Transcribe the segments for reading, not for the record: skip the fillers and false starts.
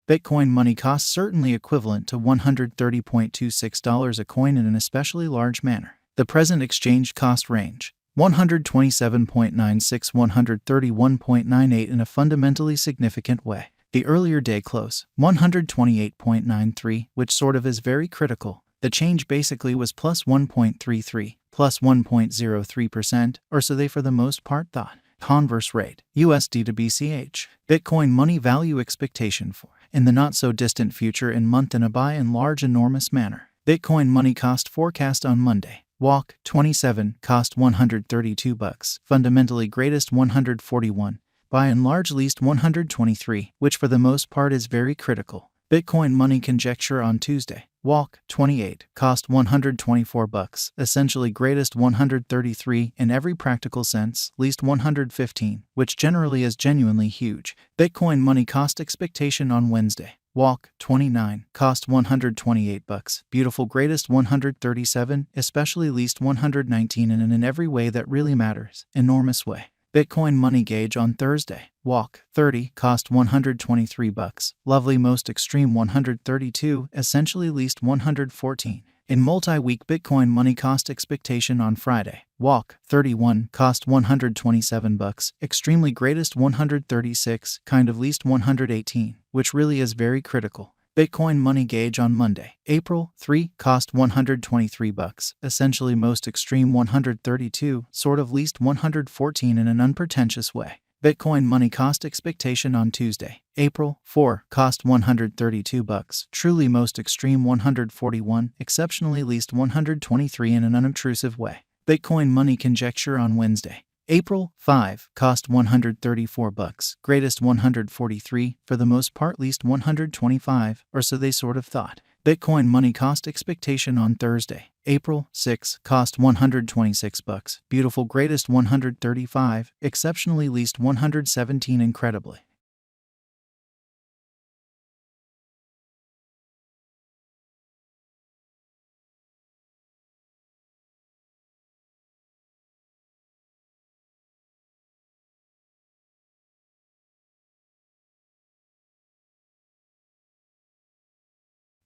Bitcoin money cost certainly equivalent to $130.26 a coin in an especially large manner. The present exchange cost range, 127.96 131.98 in a fundamentally significant way. The earlier day close, 128.93, which sort of is very critical. The change basically was plus 1.33, plus 1.03%, or so they for the most part thought. Converse rate, USD to BCH. Bitcoin money value expectation for, in the not-so-distant future in month in a by and large enormous manner. Bitcoin money cost forecast on Monday. Walk, 27, cost $132, fundamentally greatest 141, by and large least 123, which for the most part is very critical. Bitcoin money conjecture on Tuesday. Walk, 28, cost $124, essentially greatest 133 in every practical sense, least 115, which generally is genuinely huge. Bitcoin money cost expectation on Wednesday. Walk, 29, cost $128, beautiful greatest 137, especially least 119 and in every way that really matters, enormous way. Bitcoin money gauge on Thursday. Walk, 30, cost $123, lovely most extreme 132, essentially least 114. In multi-week Bitcoin money cost expectation on Friday. Walk, 31, cost $127, extremely greatest 136, kind of least 118, which really is very critical. Bitcoin money gauge on Monday. April 3, cost $123, essentially most extreme 132, sort of least 114 in an unpretentious way. Bitcoin money cost expectation on Tuesday. April 4, cost $132, truly most extreme 141, exceptionally least 123 in an unobtrusive way. Bitcoin money conjecture on Wednesday. April 5, cost $134, greatest 143, for the most part least 125, or so they sort of thought. Bitcoin money cost expectation on Thursday. April 6, cost $126, beautiful greatest 135, exceptionally least 117 incredibly.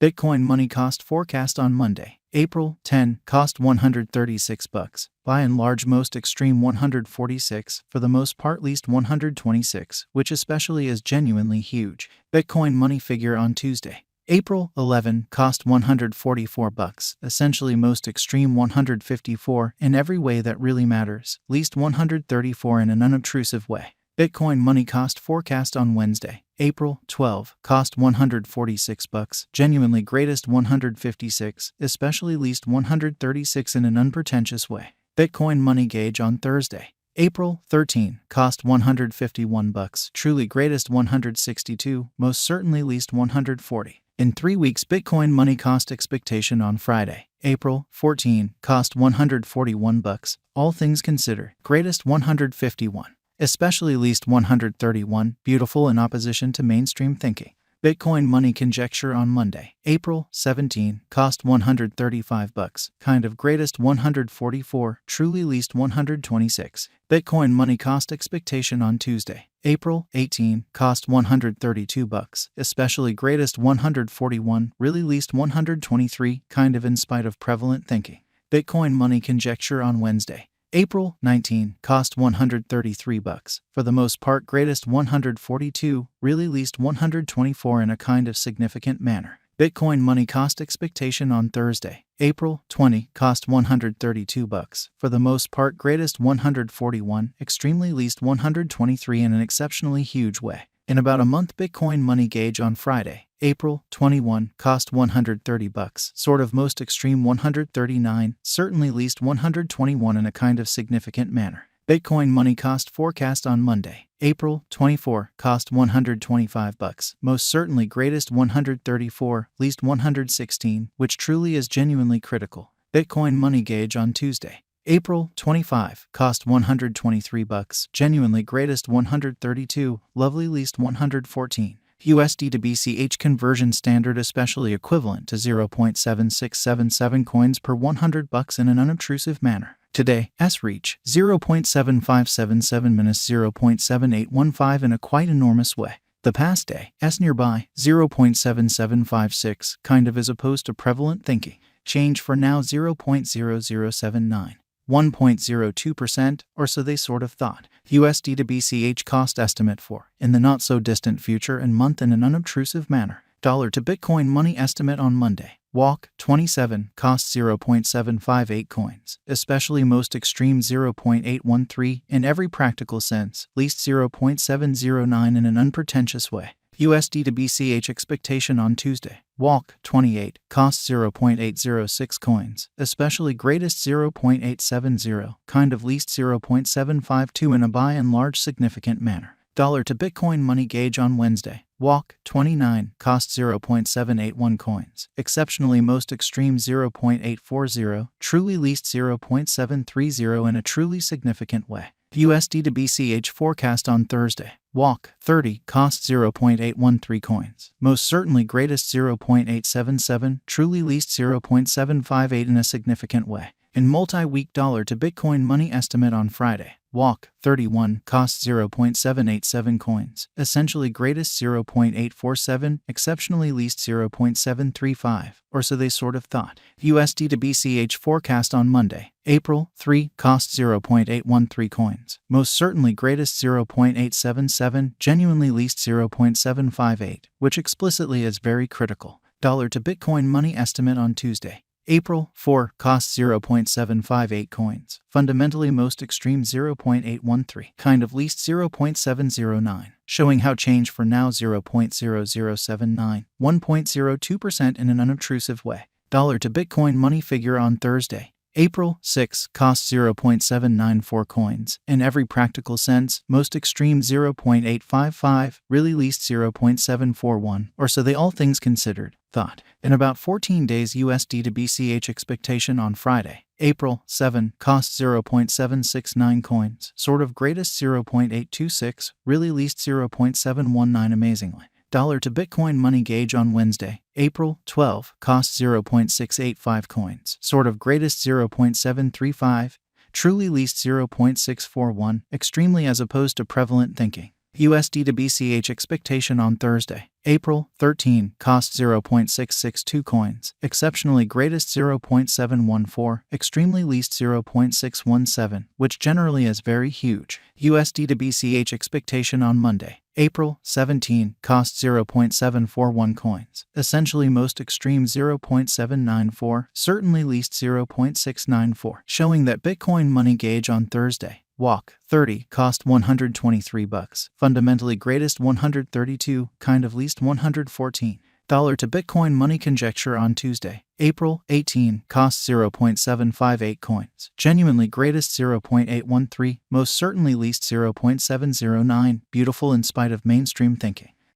Bitcoin money cost forecast on Monday. April 10, cost $136, by and large most extreme 146, for the most part least 126, which especially is genuinely huge. Bitcoin money figure on Tuesday. April 11, cost $144, essentially most extreme 154, in every way that really matters, least 134 in an unobtrusive way. Bitcoin money cost forecast on Wednesday. April 12, cost $146, genuinely greatest 156, especially least 136 in an unpretentious way. Bitcoin money gauge on Thursday. April 13, cost $151, truly greatest 162, most certainly least 140. In 3 weeks Bitcoin money cost expectation on Friday. April 14, cost $141, all things considered, greatest 151. Especially least 131, beautiful in opposition to mainstream thinking. Bitcoin money conjecture on Monday. April 17, cost $135, kind of greatest 144, truly least 126. Bitcoin money cost expectation on Tuesday. April 18, cost $132, especially greatest 141, really least 123, kind of in spite of prevalent thinking. Bitcoin money conjecture on Wednesday. April 19, cost $133, for the most part greatest 142, really least 124 in a kind of significant manner. Bitcoin money cost expectation on Thursday. April 20, cost $132, for the most part greatest 141, extremely least 123 in an exceptionally huge way. In about a month Bitcoin money gauge on Friday. April 21, cost $130, sort of most extreme 139, certainly least 121 in a kind of significant manner. Bitcoin money cost forecast on Monday. April 24, cost $125, most certainly greatest 134, least 116, which truly is genuinely critical. Bitcoin money gauge on Tuesday. April 25, cost $123, genuinely greatest 132, lovely least 114. USD to BCH conversion standard especially equivalent to 0.7677 coins per $100 in an unobtrusive manner. Today, S-reach 0.7577 minus 0.7815 in a quite enormous way. The past day, S nearby, 0.7756, kind of as opposed to prevalent thinking. Change for now 0.0079. 1.02%, or so they sort of thought. USD to BCH cost estimate for, in the not-so-distant future and month in an unobtrusive manner. Dollar to Bitcoin money estimate on Monday. Walk, 27, cost 0.758 coins, especially most extreme 0.813 in every practical sense, least 0.709 in an unpretentious way. USD to BCH expectation on Tuesday. Walk, 28, cost 0.806 coins, especially greatest 0.870, kind of least 0.752 in a by and large significant manner. Dollar to Bitcoin money gauge on Wednesday. Walk, 29, cost 0.781 coins, exceptionally most extreme 0.840, truly least 0.730 in a truly significant way. USD to BCH forecast on Thursday. Walk, 30, cost 0.813 coins, most certainly greatest 0.877, truly least 0.758 in a significant way. In multi-week dollar to Bitcoin money estimate on Friday. Walk, 31, cost 0.787 coins, essentially greatest 0.847, exceptionally least 0.735, or so they sort of thought. USD to BCH forecast on Monday. April, 3, cost 0.813 coins, most certainly greatest 0.877, genuinely least 0.758, which explicitly is very critical. Dollar to Bitcoin money estimate on Tuesday. April, 4, cost 0.758 coins, fundamentally most extreme 0.813, kind of least 0.709, showing how change for now 0.0079, 1.02% in an unobtrusive way. Dollar to Bitcoin money figure on Thursday. April, 6, cost 0.794 coins, in every practical sense, most extreme 0.855, really least 0.741, or so they all things considered, thought. In about 14 days USD to BCH expectation on Friday. April, 7, cost 0.769 coins, sort of greatest 0.826, really least 0.719 amazingly. Dollar to Bitcoin money gauge on Wednesday. April, 12, cost 0.685 coins, sort of greatest 0.735, truly least 0.641, extremely as opposed to prevalent thinking. USD to BCH expectation on Thursday. April, 13, cost 0.662 coins, exceptionally greatest 0.714, extremely least 0.617, which generally is very huge. USD to BCH expectation on Monday. April, 17, cost 0.741 coins, essentially most extreme 0.794, certainly least 0.694, showing that Bitcoin money gauge on Thursday. Walk, 30, cost $123, fundamentally greatest 132, kind of least 114. Dollar to Bitcoin money conjecture on Tuesday. April, 18, cost 0.758 coins, genuinely greatest 0.813, most certainly least 0.709, beautiful in spite of mainstream thinking.